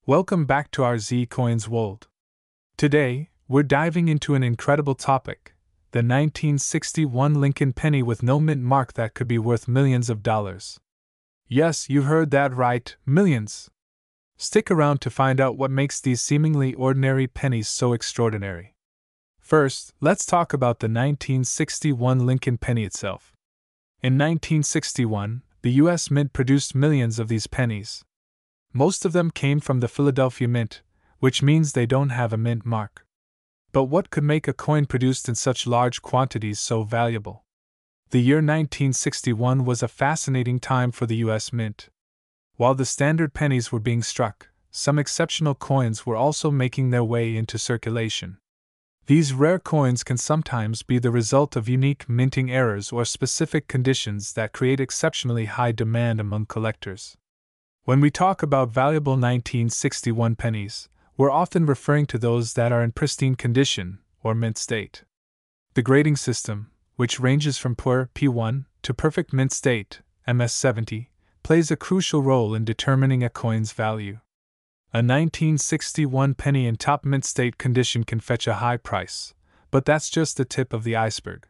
Welcome back to our Z Coins world. Today, we're diving into an incredible topic, the 1961 Lincoln penny with no mint mark that could be worth millions of dollars. Yes, you heard that right, millions. Stick around to find out what makes these seemingly ordinary pennies so extraordinary. First, let's talk about the 1961 Lincoln penny itself. In 1961, the U.S. Mint produced millions of these pennies. Most of them came from the Philadelphia Mint, which means they don't have a mint mark. But what could make a coin produced in such large quantities so valuable? The year 1961 was a fascinating time for the U.S. Mint. While the standard pennies were being struck, some exceptional coins were also making their way into circulation. These rare coins can sometimes be the result of unique minting errors or specific conditions that create exceptionally high demand among collectors. When we talk about valuable 1961 pennies, we're often referring to those that are in pristine condition, or mint state. The grading system, which ranges from poor P1 to perfect mint state, MS70, plays a crucial role in determining a coin's value. A 1961 penny in top mint state condition can fetch a high price, but that's just the tip of the iceberg.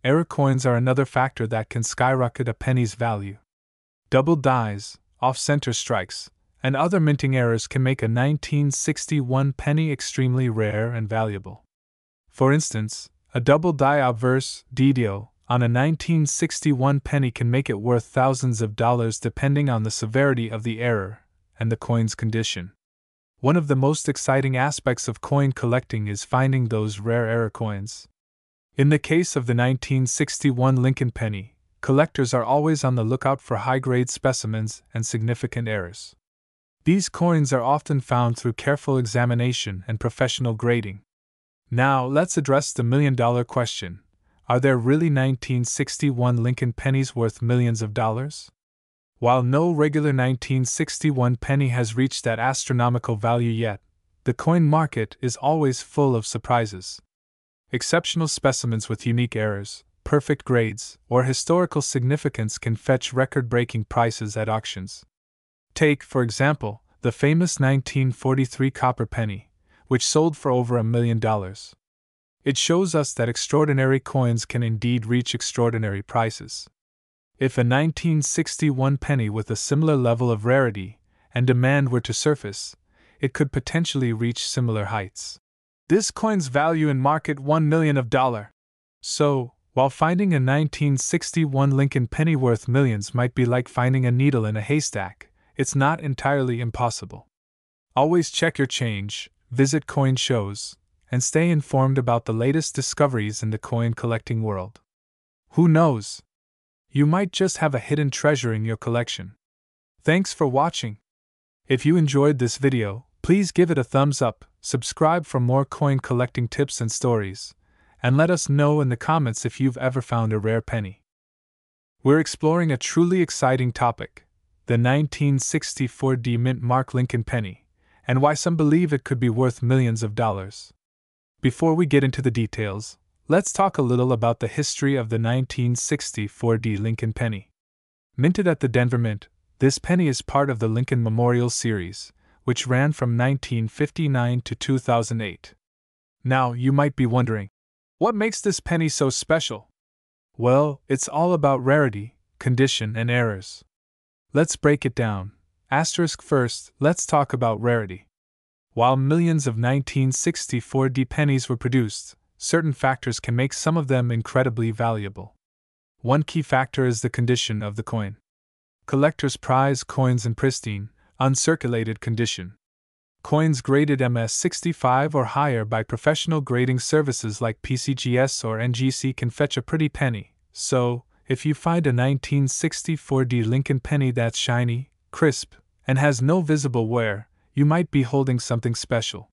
Error coins are another factor that can skyrocket a penny's value. Double dies, off-center strikes, and other minting errors can make a 1961 penny extremely rare and valuable. For instance, a double die obverse DDO on a 1961 penny can make it worth thousands of dollars depending on the severity of the error and the coin's condition. One of the most exciting aspects of coin collecting is finding those rare error coins. In the case of the 1961 Lincoln penny, collectors are always on the lookout for high-grade specimens and significant errors. These coins are often found through careful examination and professional grading. Now, let's address the million-dollar question. Are there really 1961 Lincoln pennies worth millions of dollars? While no regular 1961 penny has reached that astronomical value yet, the coin market is always full of surprises. Exceptional specimens with unique errors, perfect grades, or historical significance can fetch record-breaking prices at auctions. Take, for example, the famous 1943 copper penny, which sold for over $1 million. It shows us that extraordinary coins can indeed reach extraordinary prices. If a 1961 penny with a similar level of rarity and demand were to surface, it could potentially reach similar heights. This coin's value in market $1 million. So, while finding a 1961 Lincoln penny worth millions might be like finding a needle in a haystack, it's not entirely impossible. Always check your change, visit coin shows, and stay informed about the latest discoveries in the coin collecting world. Who knows? You might just have a hidden treasure in your collection. Thanks for watching. If you enjoyed this video, please give it a thumbs up, subscribe for more coin collecting tips and stories, and let us know in the comments if you've ever found a rare penny. We're exploring a truly exciting topic, the 1964 mint mark Lincoln penny, and why some believe it could be worth millions of dollars. Before we get into the details, let's talk a little about the history of the 1964 Lincoln penny. Minted at the Denver Mint, this penny is part of the Lincoln Memorial Series, which ran from 1959 to 2008. Now, you might be wondering, what makes this penny so special? Well, it's all about rarity, condition, and errors. Let's break it down. Asterisk first, let's talk about rarity. While millions of 1964 pennies were produced, certain factors can make some of them incredibly valuable. One key factor is the condition of the coin. Collectors prize coins in pristine, uncirculated condition. Coins graded MS65 or higher by professional grading services like PCGS or NGC can fetch a pretty penny, so, if you find a 1964 Lincoln penny that's shiny, crisp, and has no visible wear, you might be holding something special.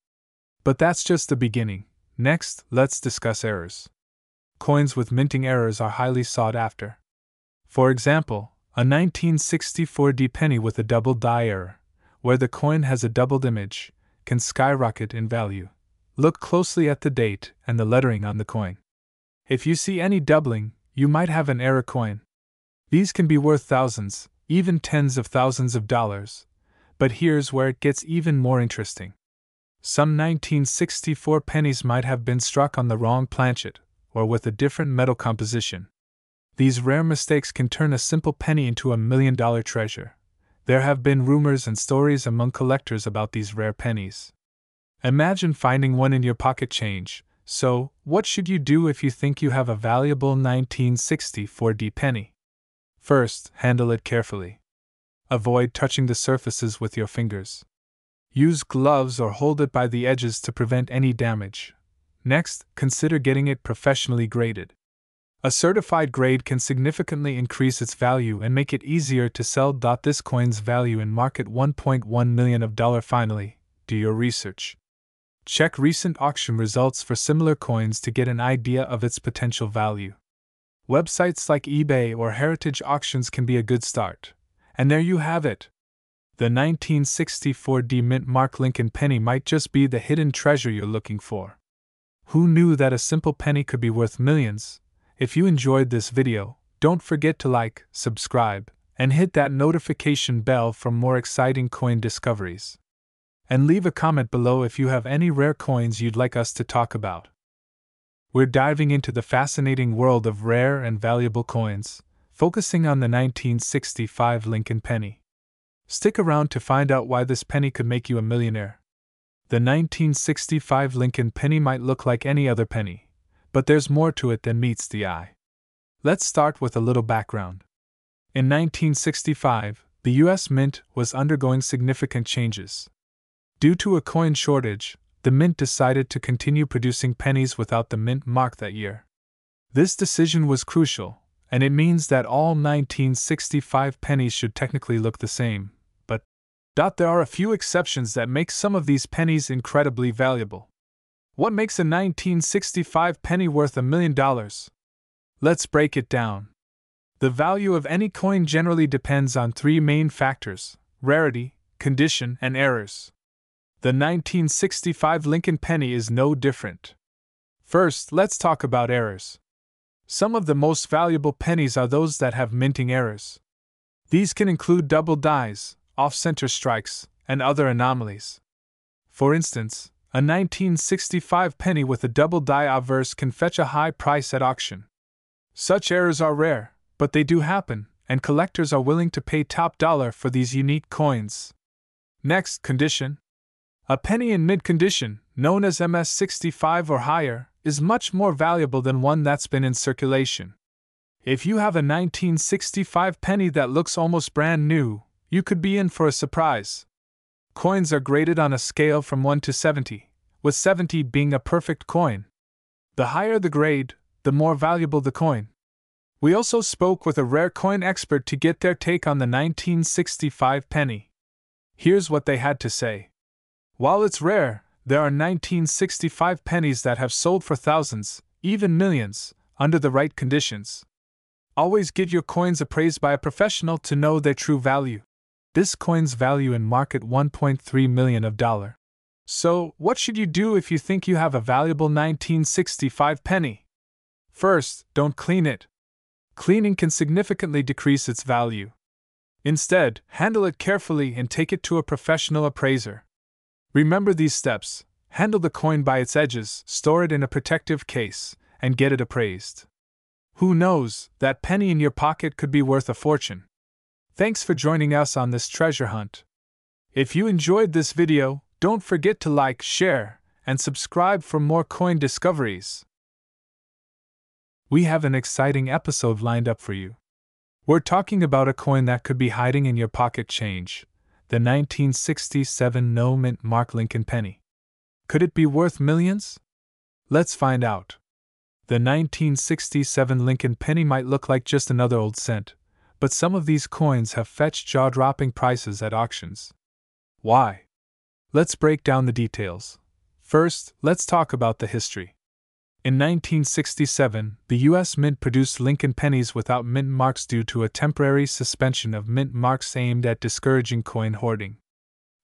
But that's just the beginning. Next, let's discuss errors. Coins with minting errors are highly sought after. For example, a 1964 penny with a double die error, where the coin has a doubled image, can skyrocket in value. Look closely at the date and the lettering on the coin. If you see any doubling, you might have an error coin. These can be worth thousands, even tens of thousands of dollars, But here's where it gets even more interesting. Some 1964 pennies might have been struck on the wrong planchet, or with a different metal composition. These rare mistakes can turn a simple penny into a million-dollar treasure. There have been rumors and stories among collectors about these rare pennies. Imagine finding one in your pocket change. So, what should you do if you think you have a valuable 1964 penny? First, handle it carefully. Avoid touching the surfaces with your fingers. Use gloves or hold it by the edges to prevent any damage. Next, consider getting it professionally graded. A certified grade can significantly increase its value and make it easier to sell. This coin's value in market $1.1 million. Finally, do your research. Check recent auction results for similar coins to get an idea of its potential value. Websites like eBay or Heritage Auctions can be a good start. And there you have it. The 1964 mint mark Lincoln penny might just be the hidden treasure you're looking for. Who knew that a simple penny could be worth millions? If you enjoyed this video, don't forget to like, subscribe, and hit that notification bell for more exciting coin discoveries. And leave a comment below if you have any rare coins you'd like us to talk about. We're diving into the fascinating world of rare and valuable coins, focusing on the 1965 Lincoln penny. Stick around to find out why this penny could make you a millionaire. The 1965 Lincoln penny might look like any other penny, but there's more to it than meets the eye. Let's start with a little background. In 1965, the U.S. Mint was undergoing significant changes. Due to a coin shortage, the Mint decided to continue producing pennies without the mint mark that year. This decision was crucial, and it means that all 1965 pennies should technically look the same, but there are a few exceptions that make some of these pennies incredibly valuable. What makes a 1965 penny worth $1 million? Let's break it down. The value of any coin generally depends on three main factors: rarity, condition, and errors. The 1965 Lincoln penny is no different. First, let's talk about errors. Some of the most valuable pennies are those that have minting errors. These can include double dies, off-center strikes, and other anomalies. For instance, a 1965 penny with a double die obverse can fetch a high price at auction. Such errors are rare, but they do happen, and collectors are willing to pay top dollar for these unique coins. Next, condition. A penny in mid condition, known as MS65 or higher, is much more valuable than one that's been in circulation. If you have a 1965 penny that looks almost brand new, you could be in for a surprise. Coins are graded on a scale from 1 to 70, with 70 being a perfect coin. The higher the grade, the more valuable the coin. We also spoke with a rare coin expert to get their take on the 1965 penny. Here's what they had to say. While it's rare, there are 1965 pennies that have sold for thousands, even millions, under the right conditions. Always get your coins appraised by a professional to know their true value. This coin's value in market $1.3 million. So, what should you do if you think you have a valuable 1965 penny? First, don't clean it. Cleaning can significantly decrease its value. Instead, handle it carefully and take it to a professional appraiser. Remember these steps: handle the coin by its edges, store it in a protective case, and get it appraised. Who knows, that penny in your pocket could be worth a fortune. Thanks for joining us on this treasure hunt. If you enjoyed this video, don't forget to like, share, and subscribe for more coin discoveries. We have an exciting episode lined up for you. We're talking about a coin that could be hiding in your pocket change, the 1967 no mint mark Lincoln penny. Could it be worth millions? Let's find out. The 1967 Lincoln penny might look like just another old cent, but some of these coins have fetched jaw-dropping prices at auctions. Why? Let's break down the details. First, let's talk about the history. In 1967, the U.S. Mint produced Lincoln pennies without mint marks due to a temporary suspension of mint marks aimed at discouraging coin hoarding.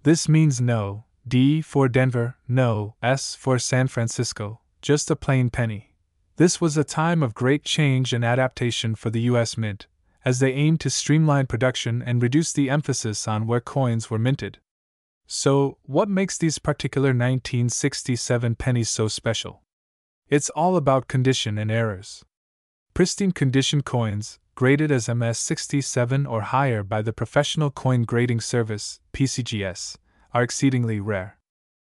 This means no D for Denver, no S for San Francisco, just a plain penny. This was a time of great change and adaptation for the U.S. Mint, as they aimed to streamline production and reduce the emphasis on where coins were minted. So, what makes these particular 1967 pennies so special? It's all about condition and errors. Pristine condition coins, graded as MS67 or higher by the Professional Coin Grading Service (PCGS), are exceedingly rare.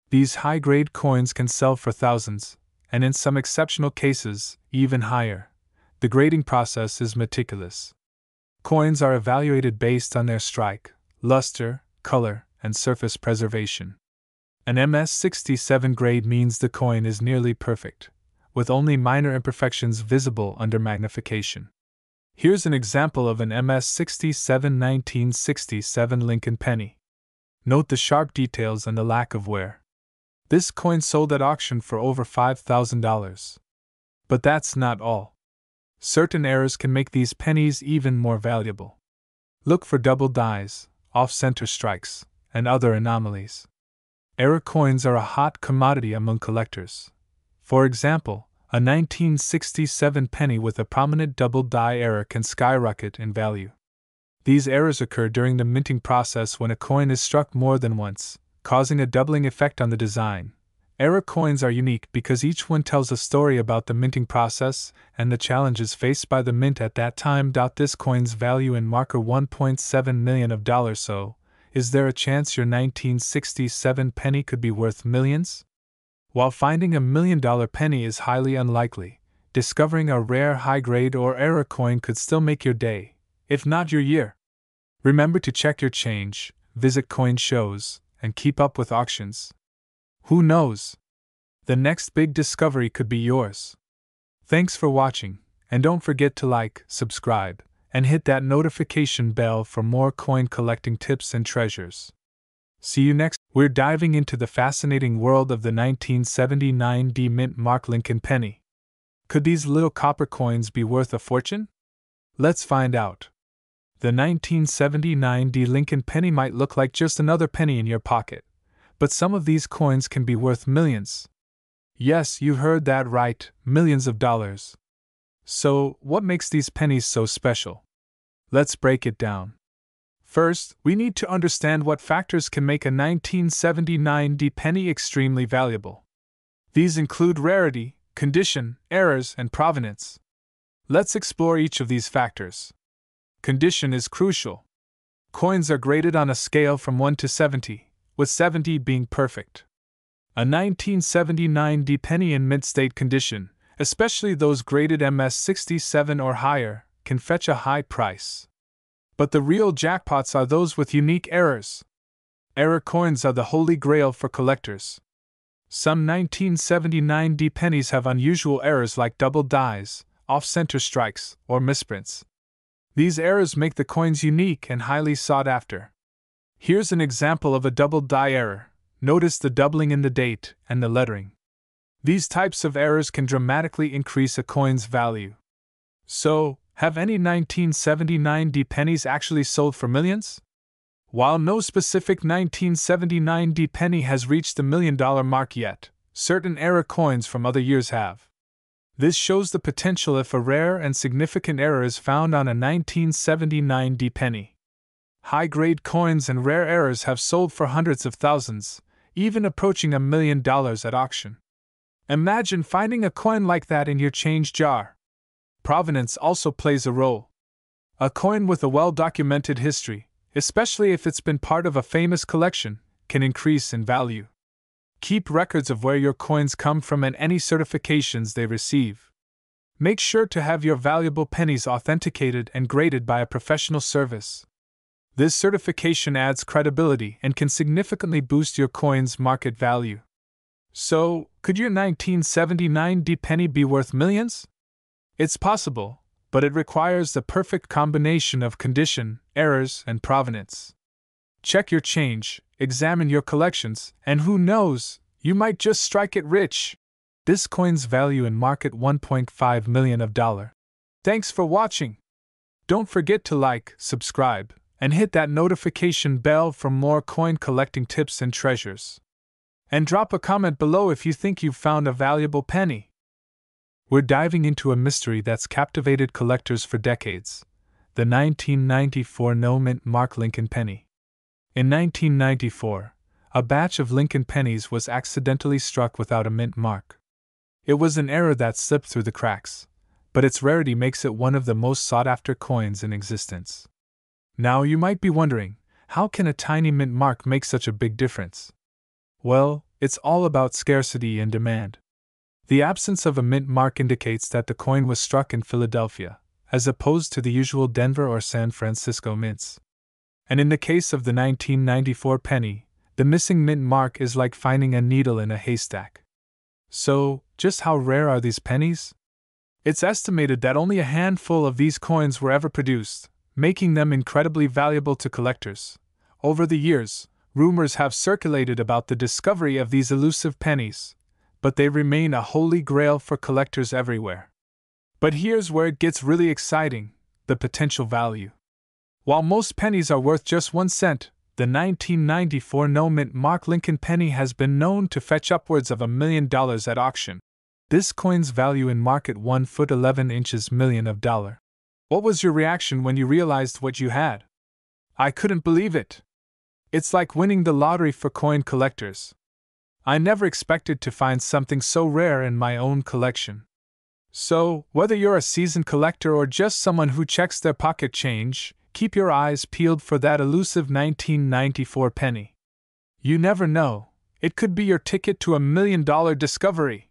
These high-grade coins can sell for thousands, and in some exceptional cases, even higher. The grading process is meticulous. Coins are evaluated based on their strike, luster, color, and surface preservation. An MS67 grade means the coin is nearly perfect, with only minor imperfections visible under magnification. Here's an example of an MS67 1967 Lincoln penny. Note the sharp details and the lack of wear. This coin sold at auction for over $5,000. But that's not all. Certain errors can make these pennies even more valuable. Look for double dies, off-center strikes, and other anomalies. Error coins are a hot commodity among collectors. For example, a 1967 penny with a prominent double die error can skyrocket in value. These errors occur during the minting process when a coin is struck more than once, causing a doubling effect on the design. Error coins are unique because each one tells a story about the minting process and the challenges faced by the mint at that time. This coin's value in marker $1.7 million. So, is there a chance your 1967 penny could be worth millions? While finding a $1 million penny is highly unlikely, discovering a rare high-grade or error coin could still make your day, if not your year. Remember to check your change, visit coin shows, and keep up with auctions. Who knows? The next big discovery could be yours. Thanks for watching, and don't forget to like, subscribe, and hit that notification bell for more coin collecting tips and treasures. See you next. We're diving into the fascinating world of the 1979 D Mint Mark Lincoln penny. Could these little copper coins be worth a fortune? Let's find out. The 1979 D Lincoln penny might look like just another penny in your pocket, but some of these coins can be worth millions. Yes, you heard that right, millions of dollars. So, what makes these pennies so special? Let's break it down. First, we need to understand what factors can make a 1979 D penny extremely valuable. These include rarity, condition, errors, and provenance. Let's explore each of these factors. Condition is crucial. Coins are graded on a scale from 1 to 70, with 70 being perfect. A 1979 D penny in mint state condition, especially those graded MS67 or higher, can fetch a high price. But the real jackpots are those with unique errors. Error coins are the holy grail for collectors. Some 1979 D pennies have unusual errors like double dies, off-center strikes, or misprints. These errors make the coins unique and highly sought after. Here's an example of a double die error. Notice the doubling in the date and the lettering. These types of errors can dramatically increase a coin's value. So, have any 1979 D pennies actually sold for millions? While no specific 1979 D penny has reached the $1 million mark yet, certain error coins from other years have. This shows the potential if a rare and significant error is found on a 1979 D penny. High-grade coins and rare errors have sold for hundreds of thousands, even approaching $1 million at auction. Imagine finding a coin like that in your change jar. Provenance also plays a role. A coin with a well-documented history, especially if it's been part of a famous collection, can increase in value. Keep records of where your coins come from and any certifications they receive. Make sure to have your valuable pennies authenticated and graded by a professional service. This certification adds credibility and can significantly boost your coin's market value. So, could your 1979 D penny be worth millions? It's possible, but it requires the perfect combination of condition, errors, and provenance. Check your change, examine your collections, and who knows, you might just strike it rich. This coin's value in market $1.5 million. Thanks for watching. Don't forget to like, subscribe, and hit that notification bell for more coin collecting tips and treasures. And drop a comment below if you think you've found a valuable penny. We're diving into a mystery that's captivated collectors for decades: the 1994 no-mint Mark Lincoln penny. In 1994, a batch of Lincoln pennies was accidentally struck without a mint mark. It was an error that slipped through the cracks, but its rarity makes it one of the most sought-after coins in existence. Now you might be wondering, how can a tiny mint mark make such a big difference? Well, it's all about scarcity and demand. The absence of a mint mark indicates that the coin was struck in Philadelphia, as opposed to the usual Denver or San Francisco mints. And in the case of the 1994 penny, the missing mint mark is like finding a needle in a haystack. So, just how rare are these pennies? It's estimated that only a handful of these coins were ever produced, making them incredibly valuable to collectors. Over the years, rumors have circulated about the discovery of these elusive pennies, but they remain a holy grail for collectors everywhere. But here's where it gets really exciting: the potential value. While most pennies are worth just 1 cent, the 1994 no-mint mark Lincoln penny has been known to fetch upwards of $1 million at auction. This coin's value in market 1 foot 11 inches million of dollar. What was your reaction when you realized what you had? I couldn't believe it. It's like winning the lottery for coin collectors. I never expected to find something so rare in my own collection. So, whether you're a seasoned collector or just someone who checks their pocket change, keep your eyes peeled for that elusive 1994 penny. You never know, it could be your ticket to $1 million discovery.